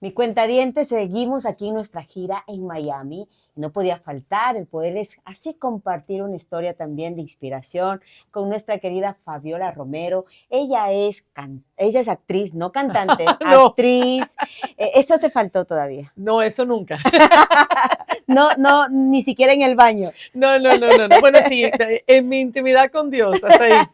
Mi cuentaviente, seguimos aquí en nuestra gira en Miami. No podía faltar el poderles así compartir una historia también de inspiración con nuestra querida Fabiola Romero. Ella es actriz, no cantante, No, actriz. Eso te faltó todavía. no, eso nunca. No, no, ni siquiera en el baño. No, no, no, no, no. Bueno, sí, en mi intimidad con Dios, hasta ahí.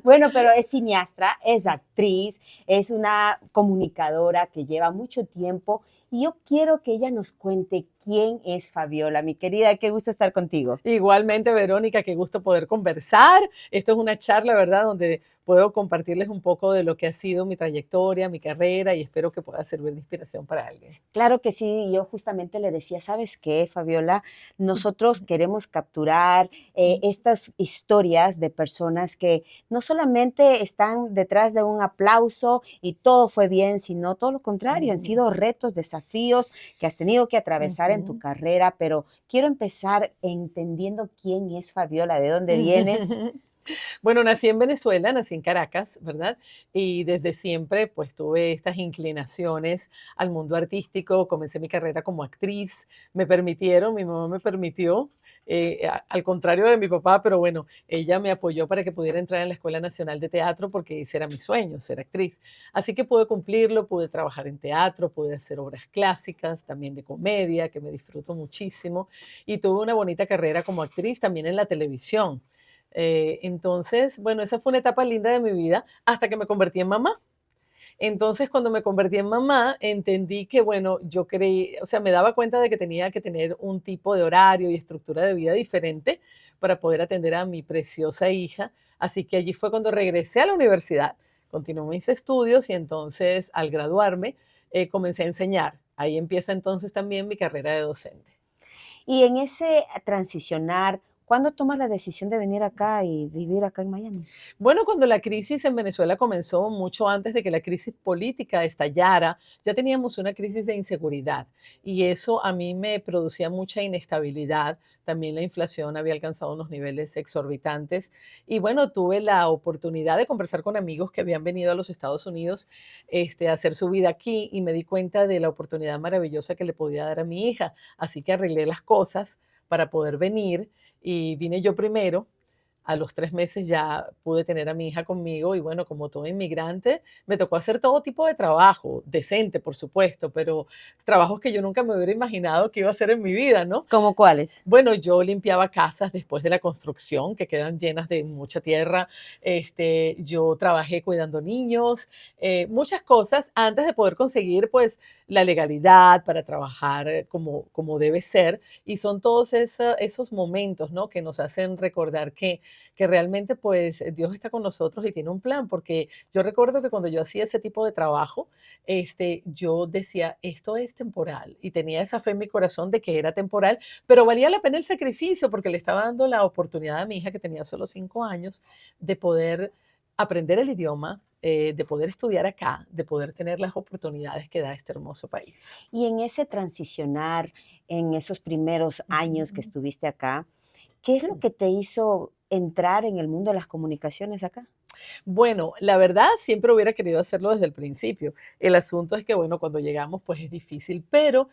Bueno, pero es cineastra, es actriz, es una comunicadora que lleva mucho tiempo y yo quiero que ella nos cuente quién es Fabiola. Mi querida, qué gusto estar contigo. Igualmente, Verónica, qué gusto poder conversar. Esto es una charla, ¿verdad?, donde puedo compartirles un poco de lo que ha sido mi trayectoria, mi carrera y espero que pueda servir de inspiración para alguien. Claro que sí, yo justamente le decía, ¿sabes qué, Fabiola? Nosotros queremos capturar estas historias de personas que no solamente están detrás de un aplauso y todo fue bien, sino todo lo contrario, han sido retos, desafíos que has tenido que atravesar en tu carrera, pero quiero empezar entendiendo quién es Fabiola, de dónde vienes. Bueno, nací en Venezuela, nací en Caracas, ¿verdad? Y desde siempre pues tuve estas inclinaciones al mundo artístico, comencé mi carrera como actriz, mi mamá me permitió, al contrario de mi papá, pero bueno, ella me apoyó para que pudiera entrar en la Escuela Nacional de Teatro porque ese era mi sueño, ser actriz. Así que pude cumplirlo, pude trabajar en teatro, pude hacer obras clásicas, también de comedia, que me disfruto muchísimo, y tuve una bonita carrera como actriz también en la televisión. Entonces, bueno, esa fue una etapa linda de mi vida hasta que me convertí en mamá. Entonces, cuando me convertí en mamá, entendí que, bueno, yo creí, o sea, me daba cuenta de que tenía que tener un tipo de horario y estructura de vida diferente para poder atender a mi preciosa hija. Así que allí fue cuando regresé a la universidad, continué mis estudios y entonces al graduarme comencé a enseñar. Ahí empieza entonces también mi carrera de docente. Y en ese transicionar, ¿cuándo tomas la decisión de venir acá y vivir acá en Miami? Bueno, cuando la crisis en Venezuela comenzó, mucho antes de que la crisis política estallara, ya teníamos una crisis de inseguridad y eso a mí me producía mucha inestabilidad. También la inflación había alcanzado unos niveles exorbitantes y bueno, tuve la oportunidad de conversar con amigos que habían venido a los Estados Unidos a hacer su vida aquí y me di cuenta de la oportunidad maravillosa que le podía dar a mi hija. Así que arreglé las cosas para poder venir y vine yo primero. A los 3 meses ya pude tener a mi hija conmigo y bueno, como todo inmigrante, me tocó hacer todo tipo de trabajo, decente, por supuesto, pero trabajos que yo nunca me hubiera imaginado que iba a hacer en mi vida, ¿no? ¿Cómo cuáles? Bueno, yo limpiaba casas después de la construcción, que quedan llenas de mucha tierra. Yo trabajé cuidando niños, muchas cosas antes de poder conseguir, pues, la legalidad para trabajar como debe ser. Y son todos esos momentos, ¿no? Que nos hacen recordar que realmente, pues, Dios está con nosotros y tiene un plan. Porque yo recuerdo que cuando yo hacía ese tipo de trabajo, yo decía, esto es temporal. Y tenía esa fe en mi corazón de que era temporal, pero valía la pena el sacrificio porque le estaba dando la oportunidad a mi hija, que tenía solo 5 años, de poder aprender el idioma, de poder estudiar acá, de poder tener las oportunidades que da este hermoso país. Y en ese transicionar, en esos primeros años que estuviste acá, ¿qué es lo que te hizo entrar en el mundo de las comunicaciones acá? Bueno, la verdad siempre hubiera querido hacerlo desde el principio. El asunto es que, bueno, cuando llegamos pues es difícil, pero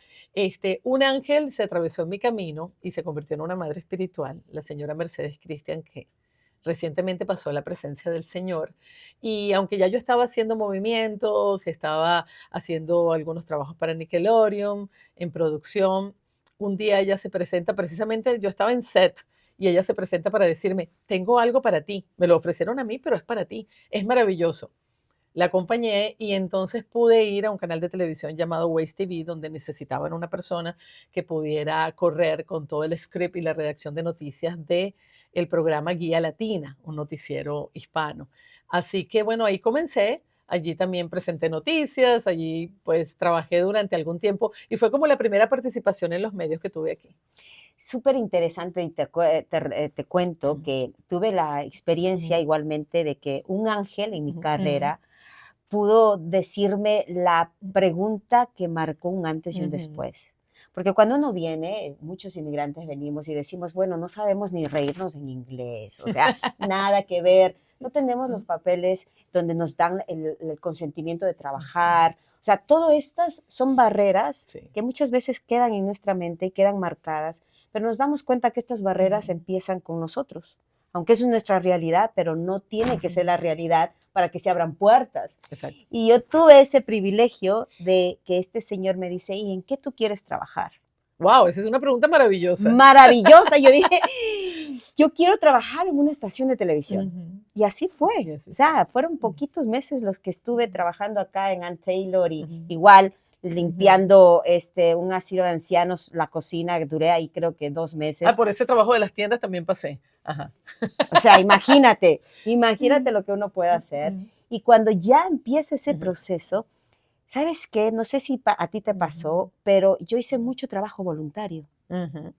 un ángel se atravesó en mi camino y se convirtió en una madre espiritual, la señora Mercedes Cristian, que recientemente pasó a la presencia del Señor. Y aunque ya yo estaba haciendo movimientos, estaba haciendo algunos trabajos para Nickelodeon, en producción, un día ella se presenta, precisamente yo estaba en set, y ella se presenta para decirme, tengo algo para ti, me lo ofrecieron a mí, pero es para ti, es maravilloso. La acompañé y entonces pude ir a un canal de televisión llamado Waze TV, donde necesitaban una persona que pudiera correr con todo el script y la redacción de noticias de el programa Guía Latina, un noticiero hispano. Así que bueno, ahí comencé. Allí también presenté noticias, allí pues trabajé durante algún tiempo y fue como la primera participación en los medios que tuve aquí. Súper interesante y te cuento que tuve la experiencia Ujú, igualmente de que un ángel en mi ujú, ujú, carrera pudo decirme la pregunta que marcó un antes y un ujú. después. Porque cuando uno viene, muchos inmigrantes venimos y decimos, bueno, no sabemos ni reírnos en inglés, o sea, nada que ver, no tenemos los papeles donde nos dan el consentimiento de trabajar, O sea, todas estas son barreras Sí. que muchas veces quedan en nuestra mente y quedan marcadas, pero nos damos cuenta que estas barreras Ujú. empiezan con nosotros. Aunque eso es nuestra realidad, pero no tiene que ser la realidad para que se abran puertas. Exacto. Y yo tuve ese privilegio de que este señor me dice, ¿y en qué tú quieres trabajar? Wow, esa es una pregunta maravillosa. Maravillosa. Yo dije, yo quiero trabajar en una estación de televisión. Ujú. Y así fue. Y así O fue. sea, fueron Ujú. poquitos meses los que estuve trabajando acá en Ann Taylor y Ujú. igual Ujú. limpiando un asilo de ancianos, la cocina, que duré ahí creo que 2 meses. Por ese trabajo de las tiendas también pasé. Ajá. O sea, imagínate, Mm, imagínate lo que uno puede hacer. mm, Y cuando ya empieza ese ujú, proceso, ¿sabes qué? No sé si a ti te ujú, pasó, pero yo hice mucho trabajo voluntario. ujú.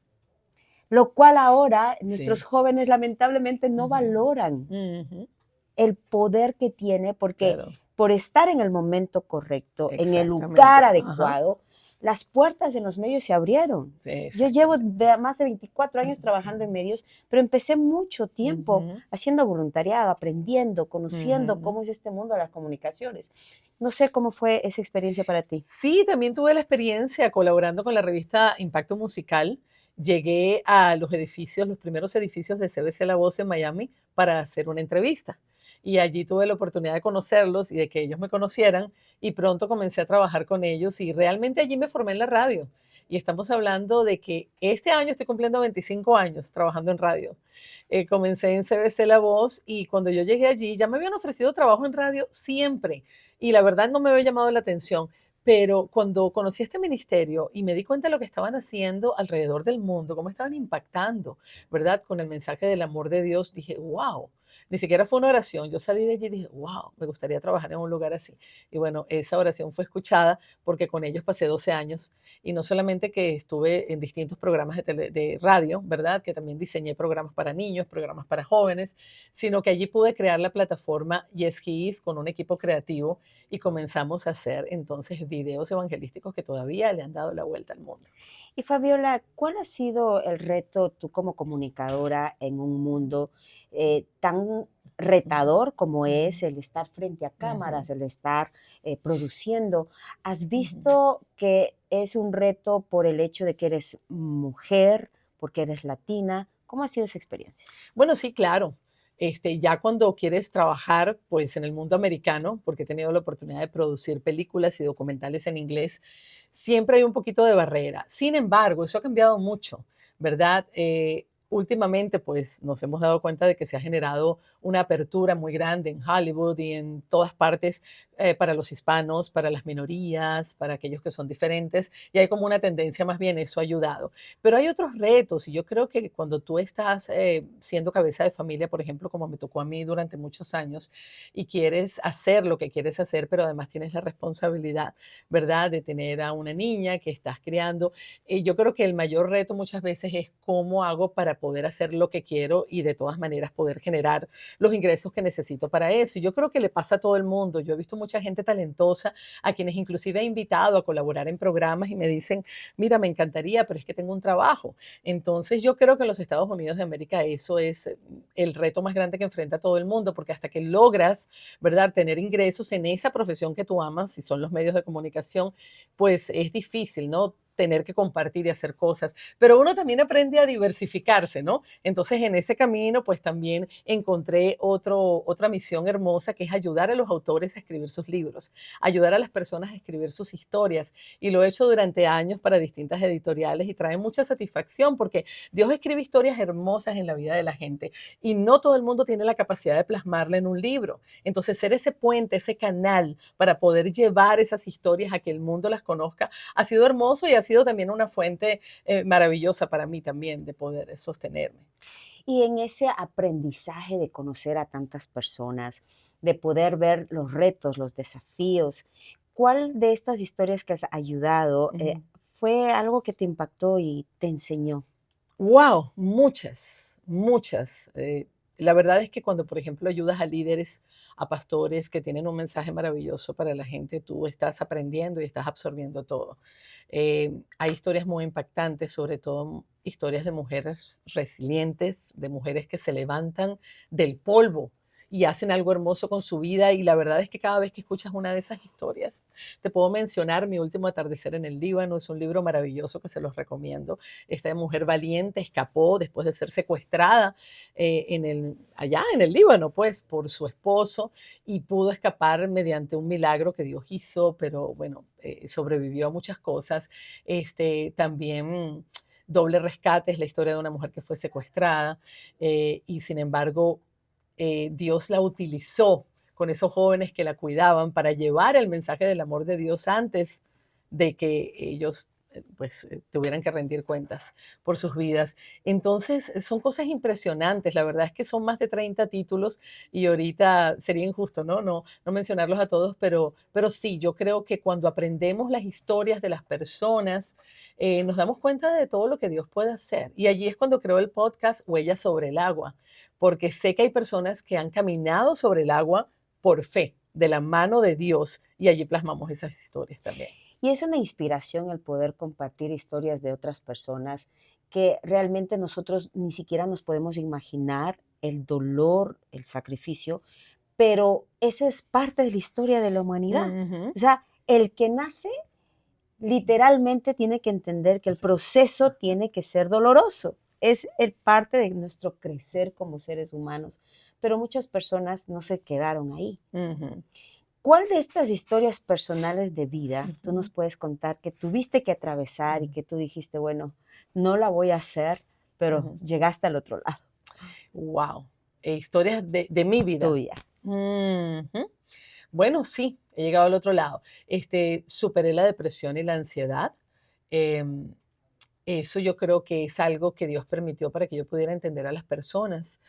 Lo cual ahora nuestros Sí. jóvenes lamentablemente no Ujú, valoran ujú. el poder que tiene porque Claro, por estar en el momento correcto, en el lugar exactamente. Ajá. adecuado, las puertas en los medios se abrieron. Sí, Yo llevo exactamente. más de 24 años trabajando en medios, pero empecé mucho tiempo Ujú, haciendo voluntariado, aprendiendo, conociendo ujú. cómo es este mundo de las comunicaciones. No sé cómo fue esa experiencia para ti. Sí, también tuve la experiencia colaborando con la revista Impacto Musical. Llegué a los edificios, los primeros edificios de CBC La Voz en Miami para hacer una entrevista. Y allí tuve la oportunidad de conocerlos y de que ellos me conocieran y pronto comencé a trabajar con ellos y realmente allí me formé en la radio. Y estamos hablando de que este año estoy cumpliendo 25 años trabajando en radio. Comencé en CBC La Voz y cuando yo llegué allí ya me habían ofrecido trabajo en radio siempre y la verdad no me había llamado la atención, pero cuando conocí este ministerio y me di cuenta de lo que estaban haciendo alrededor del mundo, cómo estaban impactando, ¿verdad? Con el mensaje del amor de Dios, dije, wow, ni siquiera fue una oración. Yo salí de allí y dije, wow, me gustaría trabajar en un lugar así. Y bueno, esa oración fue escuchada porque con ellos pasé 12 años y no solamente que estuve en distintos programas de radio, ¿verdad? Que también diseñé programas para niños, programas para jóvenes, sino que allí pude crear la plataforma Yes He Is con un equipo creativo y comenzamos a hacer entonces videos evangelísticos que todavía le han dado la vuelta al mundo. Y Fabiola, ¿cuál ha sido el reto tú como comunicadora en un mundo tan Ujú, retador como ujú, es el estar frente a ujú, cámaras, el estar produciendo? ¿Has ujú. visto que es un reto por el hecho de que eres mujer, porque eres latina? ¿Cómo ha sido esa experiencia? Bueno, sí, claro. Ya cuando quieres trabajar, pues en el mundo americano, porque he tenido la oportunidad de producir películas y documentales en inglés, siempre hay un poquito de barrera. Sin embargo, eso ha cambiado mucho, ¿verdad? Últimamente, pues nos hemos dado cuenta de que se ha generado una apertura muy grande en Hollywood y en todas partes para los hispanos, para las minorías, para aquellos que son diferentes, y hay como una tendencia más bien, eso ha ayudado. Pero hay otros retos y yo creo que cuando tú estás siendo cabeza de familia, por ejemplo, como me tocó a mí durante muchos años, y quieres hacer lo que quieres hacer, pero además tienes la responsabilidad, ¿verdad?, de tener a una niña que estás criando. Yo creo que el mayor reto muchas veces es cómo hago para poder hacer lo que quiero y de todas maneras poder generar los ingresos que necesito para eso. Y yo creo que le pasa a todo el mundo. Yo he visto mucha gente talentosa a quienes inclusive he invitado a colaborar en programas y me dicen, mira, me encantaría, pero es que tengo un trabajo. Entonces yo creo que en los Estados Unidos de América eso es el reto más grande que enfrenta todo el mundo, porque hasta que logras, ¿verdad?, tener ingresos en esa profesión que tú amas, si son los medios de comunicación, pues es difícil, ¿no? Tener que compartir y hacer cosas, pero uno también aprende a diversificarse, ¿no? Entonces en ese camino, pues también encontré otra misión hermosa que es ayudar a los autores a escribir sus libros, ayudar a las personas a escribir sus historias, y lo he hecho durante años para distintas editoriales y trae mucha satisfacción porque Dios escribe historias hermosas en la vida de la gente y no todo el mundo tiene la capacidad de plasmarla en un libro. Entonces, ser ese puente, ese canal para poder llevar esas historias a que el mundo las conozca, ha sido hermoso y ha sido también una fuente maravillosa para mí también de poder sostenerme. Y en ese aprendizaje de conocer a tantas personas, de poder ver los retos, los desafíos, ¿cuál de estas historias que has ayudado Ujú. fue algo que te impactó y te enseñó? Wow, muchas, muchas. La verdad es que cuando, por ejemplo, ayudas a líderes, a pastores que tienen un mensaje maravilloso para la gente, tú estás aprendiendo y estás absorbiendo todo. Hay historias muy impactantes, sobre todo historias de mujeres resilientes, de mujeres que se levantan del polvo y hacen algo hermoso con su vida. Y la verdad es que cada vez que escuchas una de esas historias, te puedo mencionar Mi último atardecer en el Líbano. Es un libro maravilloso que se los recomiendo. Esta mujer valiente escapó después de ser secuestrada allá en el Líbano, pues, por su esposo, y pudo escapar mediante un milagro que Dios hizo, pero bueno, sobrevivió a muchas cosas. También Doble Rescate es la historia de una mujer que fue secuestrada y sin embargo Dios la utilizó con esos jóvenes que la cuidaban para llevar el mensaje del amor de Dios antes de que ellos tuvieran que rendir cuentas por sus vidas. Entonces, son cosas impresionantes. La verdad es que son más de 30 títulos y ahorita sería injusto, ¿no? No mencionarlos a todos, pero sí, yo creo que cuando aprendemos las historias de las personas, nos damos cuenta de todo lo que Dios puede hacer. Y allí es cuando creo el podcast Huellas sobre el agua, porque sé que hay personas que han caminado sobre el agua por fe, de la mano de Dios, y allí plasmamos esas historias también. Y es una inspiración el poder compartir historias de otras personas que realmente nosotros ni siquiera nos podemos imaginar el dolor, el sacrificio, pero esa es parte de la historia de la humanidad. Ujú. O sea, el que nace literalmente tiene que entender que el proceso tiene que ser doloroso. Es el parte de nuestro crecer como seres humanos, pero muchas personas no se quedaron ahí. Ujú. ¿Cuál de estas historias personales de vida tú nos Ujú. puedes contar que tuviste que atravesar y que tú dijiste, bueno, no la voy a hacer, pero Ujú. llegaste al otro lado, Wow. Historias de mi vida. tuya? Ujú. Bueno, sí, he llegado al otro lado. Superé la depresión y la ansiedad. Em, Eso yo creo que es algo que Dios permitió para que yo pudiera entender a las personas,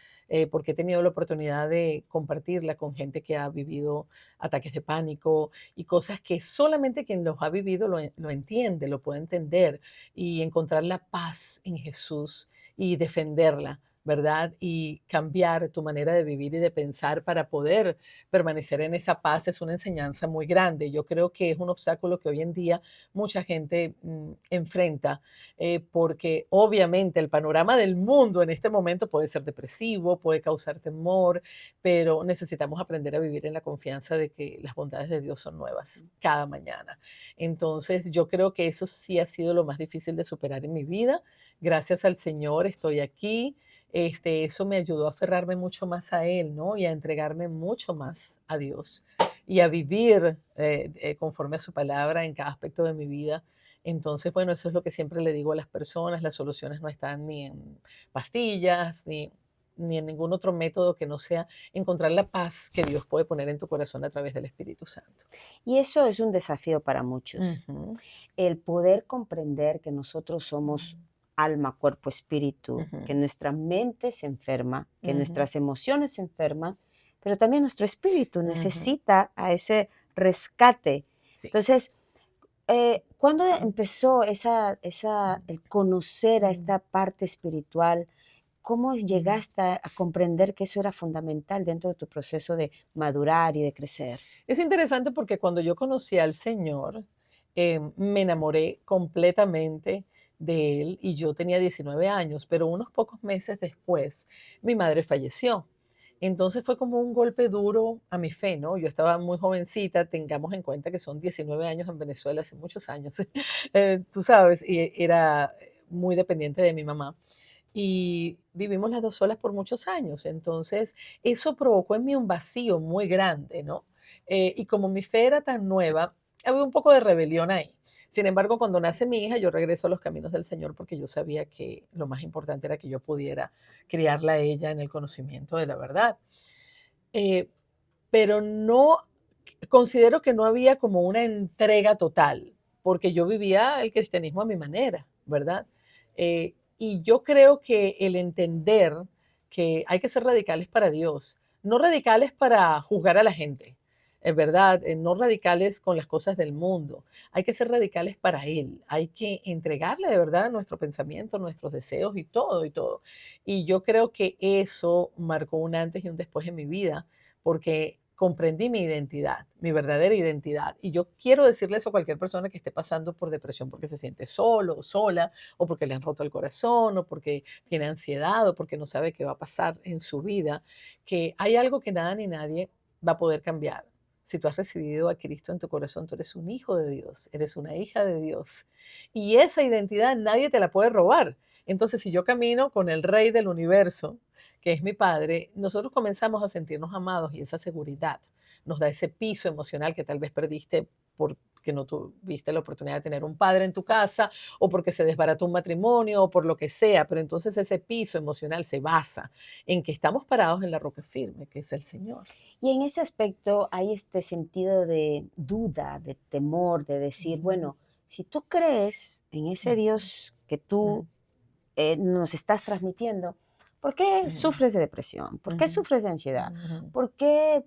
porque he tenido la oportunidad de compartirla con gente que ha vivido ataques de pánico y cosas que solamente quien los ha vivido lo entiende, lo puede entender y encontrar la paz en Jesús y defenderla, ¿verdad? Y cambiar tu manera de vivir y de pensar para poder permanecer en esa paz es una enseñanza muy grande. Yo creo que es un obstáculo que hoy en día mucha gente enfrenta porque obviamente el panorama del mundo en este momento puede ser depresivo, puede causar temor, pero necesitamos aprender a vivir en la confianza de que las bondades de Dios son nuevas cada mañana. Entonces, yo creo que eso sí ha sido lo más difícil de superar en mi vida. Gracias al Señor estoy aquí. Eso me ayudó a aferrarme mucho más a Él, ¿no? Y a entregarme mucho más a Dios y a vivir conforme a su palabra en cada aspecto de mi vida. Entonces, bueno, eso es lo que siempre le digo a las personas, las soluciones no están ni en pastillas, ni en ningún otro método que no sea encontrar la paz que Dios puede poner en tu corazón a través del Espíritu Santo. Y eso es un desafío para muchos, Ujú, el poder comprender que nosotros somos ujú, alma, cuerpo, espíritu, que ujú, nuestra mente se enferma, que ujú, nuestras emociones se enferman, pero también nuestro espíritu ujú. necesita a ese rescate. Sí. Entonces, ¿cuándo empezó el conocer a esta parte espiritual? ¿Cómo llegaste a comprender que eso era fundamental dentro de tu proceso de madurar y de crecer? Es interesante porque cuando yo conocí al Señor, me enamoré completamente de Él y yo tenía 19 años, pero unos pocos meses después mi madre falleció. Entonces fue como un golpe duro a mi fe, ¿no? Yo estaba muy jovencita, tengamos en cuenta que son 19 años en Venezuela, hace muchos años, tú sabes, y era muy dependiente de mi mamá. Y vivimos las dos solas por muchos años. Entonces, eso provocó en mí un vacío muy grande, ¿no? Y como mi fe era tan nueva, había un poco de rebelión ahí. Sin embargo, cuando nace mi hija, yo regreso a los caminos del Señor porque yo sabía que lo más importante era que yo pudiera criarla a ella en el conocimiento de la verdad. Eh, pero no, considero que no había como una entrega total, porque yo vivía el cristianismo a mi manera, ¿verdad? Y yo creo que el entender que hay que ser radicales para Dios, no radicales para juzgar a la gente, es verdad, no radicales con las cosas del mundo, hay que ser radicales para Él, hay que entregarle de verdad nuestro pensamiento, nuestros deseos y todo y todo. Y yo creo que eso marcó un antes y un después en mi vida, porque comprendí mi identidad, mi verdadera identidad. Y yo quiero decirle eso a cualquier persona que esté pasando por depresión porque se siente solo o sola, o porque le han roto el corazón, o porque tiene ansiedad, o porque no sabe qué va a pasar en su vida, que hay algo que nada ni nadie va a poder cambiar. Si tú has recibido a Cristo en tu corazón, tú eres un hijo de Dios, eres una hija de Dios. Y esa identidad nadie te la puede robar. Entonces, si yo camino con el Rey del universo, que es mi padre, nosotros comenzamos a sentirnos amados y esa seguridad nos da ese piso emocional que tal vez perdiste porque no tuviste la oportunidad de tener un padre en tu casa o porque se desbarató un matrimonio o por lo que sea, pero entonces ese piso emocional se basa en que estamos parados en la roca firme, que es el Señor. Y en ese aspecto hay este sentido de duda, de temor, de decir, Ujú, bueno, si tú crees en ese ujú, Dios que tú nos estás transmitiendo, ¿por qué ujú, sufres de depresión? ¿Por qué ujú, sufres de ansiedad? ujú, ¿Por qué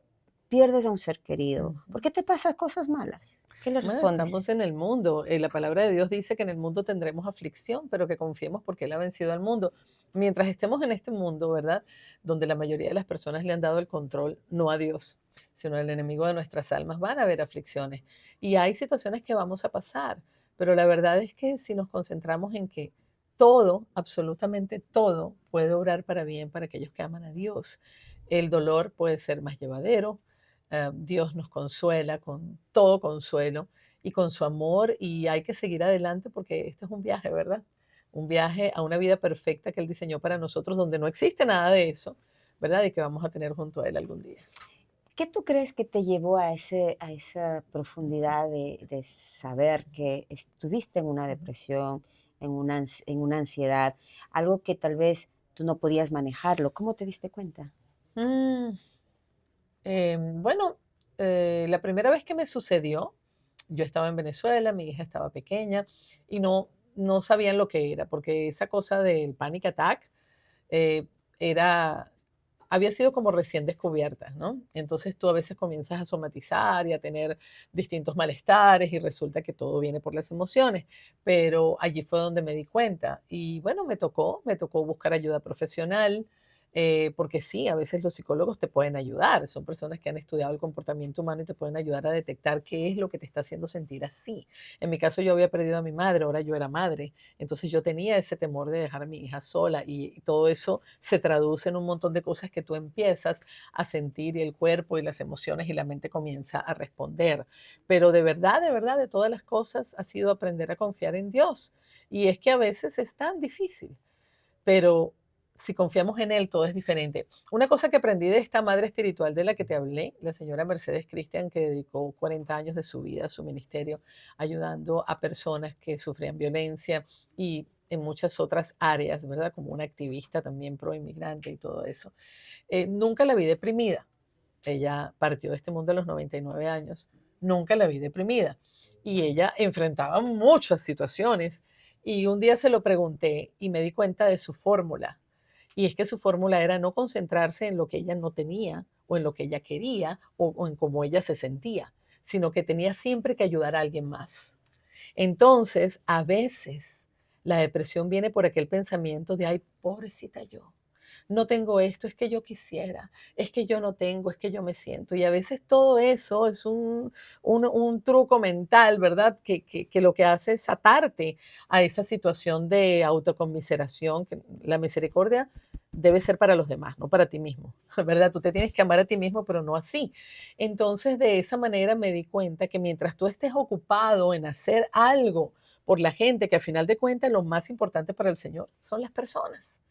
pierdes a un ser querido? ujú. ¿Por qué te pasan cosas malas? ¿Qué le Bueno, estamos respondes? en el mundo. La palabra de Dios dice que en el mundo tendremos aflicción, pero que confiemos porque Él ha vencido al mundo. Mientras estemos en este mundo, ¿verdad? Donde la mayoría de las personas le han dado el control, no a Dios, sino al enemigo de nuestras almas, van a haber aflicciones. Y hay situaciones que vamos a pasar, pero la verdad es que si nos concentramos en que todo, absolutamente todo, puede obrar para bien para aquellos que aman a Dios, el dolor puede ser más llevadero. Dios nos consuela con todo consuelo y con su amor y hay que seguir adelante porque esto es un viaje, ¿verdad? Un viaje a una vida perfecta que Él diseñó para nosotros donde no existe nada de eso, ¿verdad? Y que vamos a tener junto a Él algún día. ¿Qué tú crees que te llevó a esa profundidad de saber que estuviste en una Ujú. depresión, en una ansiedad, algo que tal vez tú no podías manejarlo? ¿Cómo te diste cuenta? Mm, bueno, la primera vez que me sucedió, yo estaba en Venezuela, mi hija estaba pequeña y no sabían lo que era, porque esa cosa del panic attack eh, era había sido como recién descubierta, ¿no? Entonces tú a veces comienzas a somatizar y a tener distintos malestares y resulta que todo viene por las emociones, pero allí fue donde me di cuenta y bueno, me tocó buscar ayuda profesional. Porque sí, a veces los psicólogos te pueden ayudar, son personas que han estudiado el comportamiento humano y te pueden ayudar a detectar qué es lo que te está haciendo sentir así. En mi caso yo había perdido a mi madre, ahora yo era madre, entonces yo tenía ese temor de dejar a mi hija sola y todo eso se traduce en un montón de cosas que tú empiezas a sentir y el cuerpo y las emociones y la mente comienza a responder. Pero de verdad, de todas las cosas ha sido aprender a confiar en Dios. Y es que a veces es tan difícil, pero si confiamos en Él, todo es diferente. Una cosa que aprendí de esta madre espiritual de la que te hablé, la señora Mercedes Cristian, que dedicó 40 años de su vida a su ministerio, ayudando a personas que sufrían violencia y en muchas otras áreas, ¿verdad? Como una activista también pro inmigrante y todo eso. Nunca la vi deprimida. Ella partió de este mundo a los 99 años. Nunca la vi deprimida. Y ella enfrentaba muchas situaciones. Y un día se lo pregunté y me di cuenta de su fórmula. Y es que su fórmula era no concentrarse en lo que ella no tenía o en lo que ella quería o en cómo ella se sentía, sino que tenía siempre que ayudar a alguien más. Entonces, a veces la depresión viene por aquel pensamiento de, ay, pobrecita yo, no tengo esto, es que yo quisiera, es que yo no tengo, es que yo me siento. Y a veces todo eso es un truco mental, ¿verdad? Que lo que hace es atarte a esa situación de autoconmiseración, que la misericordia debe ser para los demás, no para ti mismo, ¿verdad? Tú te tienes que amar a ti mismo, pero no así. Entonces, de esa manera me di cuenta que mientras tú estés ocupado en hacer algo por la gente, que al final de cuentas lo más importante para el Señor son las personas,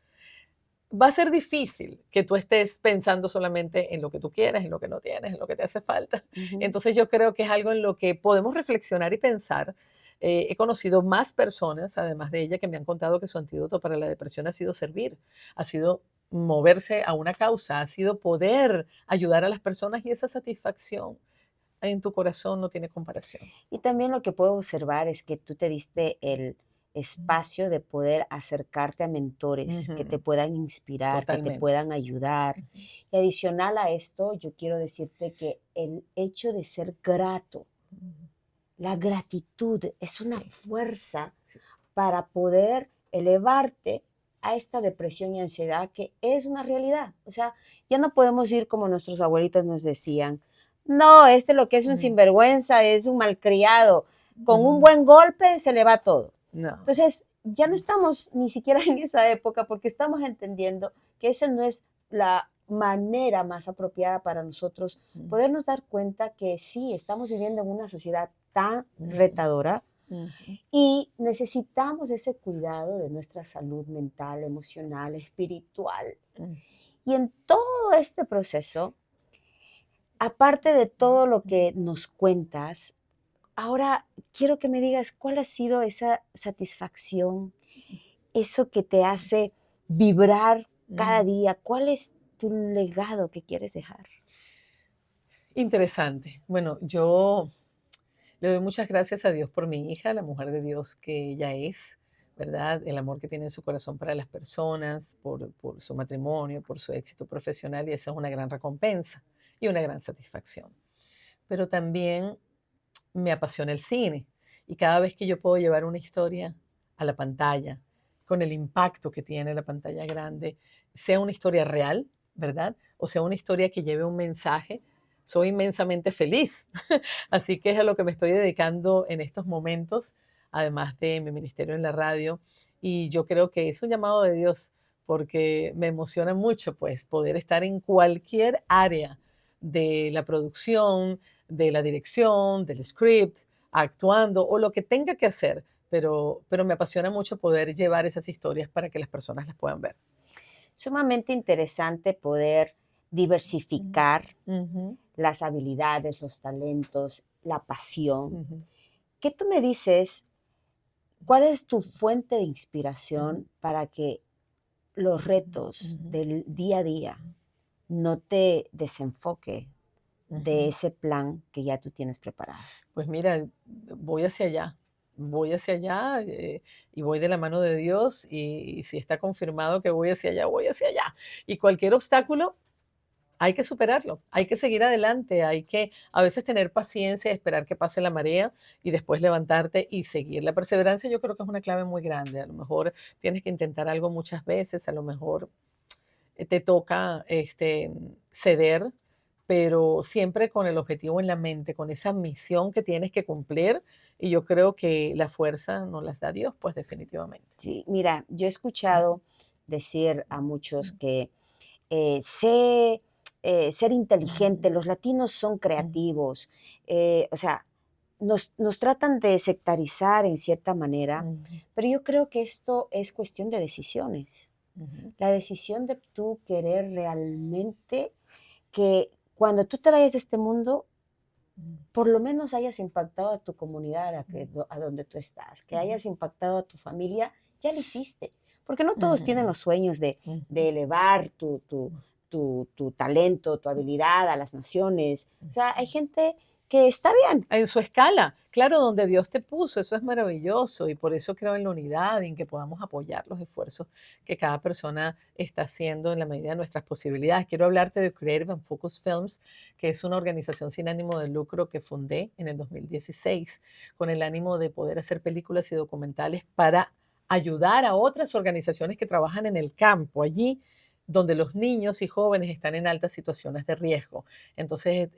va a ser difícil que tú estés pensando solamente en lo que tú quieres, en lo que no tienes, en lo que te hace falta. Ujú. Entonces yo creo que es algo en lo que podemos reflexionar y pensar. He conocido más personas, además de ella, que me han contado que su antídoto para la depresión ha sido servir, ha sido moverse a una causa, ha sido poder ayudar a las personas y esa satisfacción en tu corazón no tiene comparación. Y también lo que puedo observar es que tú te diste el espacio de poder acercarte a mentores que te Ujú, puedan inspirar, que te totalmente. puedan ayudar. Ujú, Y adicional a esto, yo quiero decirte que el hecho de ser grato, ujú. la gratitud es una Sí, fuerza sí. para poder elevarte a esta depresión y ansiedad que es una realidad. O sea, ya no podemos ir como nuestros abuelitos nos decían. No, este lo que es un Ujú, sinvergüenza, es un malcriado. Con un ujú. buen golpe se le va todo. No. Entonces, ya no estamos ni siquiera en esa época porque estamos entendiendo que esa no es la manera más apropiada para nosotros Ujú, podernos dar cuenta que sí, estamos viviendo en una sociedad tan ujú, retadora ujú, y necesitamos ese cuidado de nuestra salud mental, emocional, espiritual. ujú, Y en todo este proceso, aparte de todo lo que nos cuentas, ahora quiero que me digas cuál ha sido esa satisfacción, eso que te hace vibrar cada ujú. día. ¿Cuál es tu legado que quieres dejar? Interesante. Bueno, yo le doy muchas gracias a Dios por mi hija, la mujer de Dios que ella es, ¿verdad? El amor que tiene en su corazón para las personas, por su matrimonio, por su éxito profesional, y esa es una gran recompensa y una gran satisfacción. Pero también me apasiona el cine y cada vez que yo puedo llevar una historia a la pantalla, con el impacto que tiene la pantalla grande, sea una historia real, ¿verdad? O sea una historia que lleve un mensaje, soy inmensamente feliz. Así que es a lo que me estoy dedicando en estos momentos, además de mi ministerio en la radio. Y yo creo que es un llamado de Dios porque me emociona mucho pues poder estar en cualquier área de la producción, de la dirección, del script, actuando o lo que tenga que hacer, pero me apasiona mucho poder llevar esas historias para que las personas las puedan ver. Sumamente interesante poder Ujú, diversificar ujú, las habilidades, los talentos, la pasión. ujú, ¿Qué tú me dices? ¿Cuál es tu fuente de ujú, inspiración para que los retos ujú, del día a día no te desenfoque de ujú. ese plan que ya tú tienes preparado? Pues mira, voy hacia allá y voy de la mano de Dios y si está confirmado que voy hacia allá, voy hacia allá. Y cualquier obstáculo hay que superarlo, hay que seguir adelante, hay que a veces tener paciencia, esperar que pase la marea y después levantarte y seguir. La perseverancia yo creo que es una clave muy grande. A lo mejor tienes que intentar algo muchas veces, a lo mejor te toca ceder, pero siempre con el objetivo en la mente, con esa misión que tienes que cumplir. Y yo creo que la fuerza nos las da Dios, pues definitivamente. Sí, mira, yo he Ujú, escuchado decir a muchos ujú, que ser ujú, inteligente, los latinos son ujú, creativos, o sea, nos tratan de sectarizar en cierta manera, ujú, pero yo creo que esto es cuestión de decisiones. ujú, La decisión de tú querer realmente que cuando tú te vayas de este mundo, por lo menos hayas impactado a tu comunidad a donde tú estás, que ujú, hayas impactado a tu familia, ya lo hiciste. Porque no todos tienen ujú, los sueños ujú, de elevar tu talento, tu habilidad a las naciones. O sea, hay gente que está bien. en su escala, claro, donde Dios te puso, eso es maravilloso y por eso creo en la unidad y en que podamos apoyar los esfuerzos que cada persona está haciendo en la medida de nuestras posibilidades. Quiero hablarte de Creative and Focus Films, que es una organización sin ánimo de lucro que fundé en el 2016 con el ánimo de poder hacer películas y documentales para ayudar a otras organizaciones que trabajan en el campo, allí donde los niños y jóvenes están en altas situaciones de riesgo. Entonces,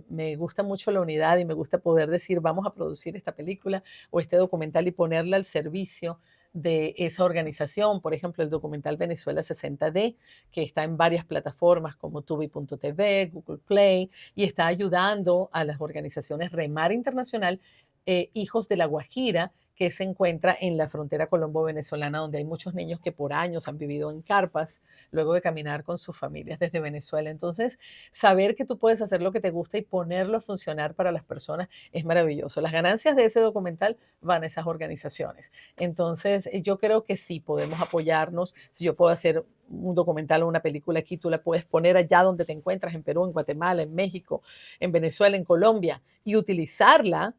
me gusta mucho la unidad y me gusta poder decir, vamos a producir esta película o este documental y ponerla al servicio de esa organización. Por ejemplo, el documental Venezuela 60D, que está en varias plataformas como tubi.tv, Google Play, y está ayudando a las organizaciones Remar Internacional, Hijos de la Guajira, que se encuentra en la frontera colombo-venezolana, donde hay muchos niños que por años han vivido en carpas, luego de caminar con sus familias desde Venezuela. Entonces, saber que tú puedes hacer lo que te gusta y ponerlo a funcionar para las personas es maravilloso. Las ganancias de ese documental van a esas organizaciones. Entonces, yo creo que sí podemos apoyarnos. Si yo puedo hacer un documental o una película aquí, tú la puedes poner allá donde te encuentras, en Perú, en Guatemala, en México, en Venezuela, en Colombia, y utilizarla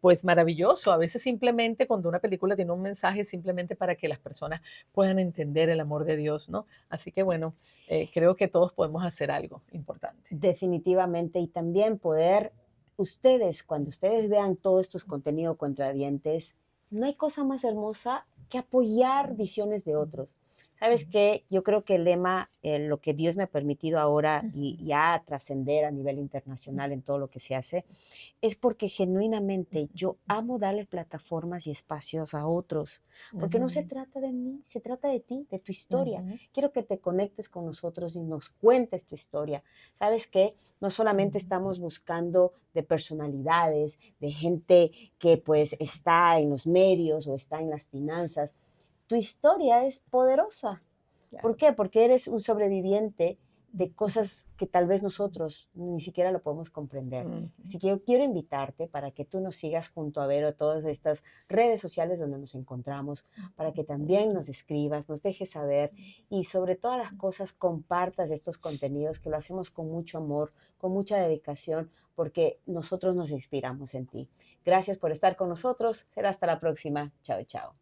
pues maravilloso. A veces simplemente cuando una película tiene un mensaje simplemente para que las personas puedan entender el amor de Dios, ¿no? Así que bueno, creo que todos podemos hacer algo importante. Definitivamente, y también poder, ustedes, cuando ustedes vean todos estos contenidos contradientes, no hay cosa más hermosa que apoyar visiones de otros. ¿Sabes Ujú, qué? Yo creo que el lema, lo que Dios me ha permitido ahora y ujú, ya trascender a nivel internacional en todo lo que se hace, es porque genuinamente yo amo darle plataformas y espacios a otros, porque no se ujú, trata de mí, se trata de ti, de tu historia. ujú, Quiero que te conectes con nosotros y nos cuentes tu historia. ¿Sabes qué? No solamente ujú, estamos buscando de personalidades, de gente que pues está en los medios o está en las finanzas. Tu historia es poderosa. ¿Por claro. qué? Porque eres un sobreviviente de Ujú, cosas que tal vez nosotros ni siquiera lo podemos comprender. ujú, Así que yo quiero invitarte para que tú nos sigas junto a Vero, todas estas redes sociales donde nos encontramos, para que también nos escribas, nos dejes saber y sobre todas las cosas compartas estos contenidos que lo hacemos con mucho amor, con mucha dedicación, porque nosotros nos inspiramos en ti. Gracias por estar con nosotros. Será hasta la próxima. Chao, chao.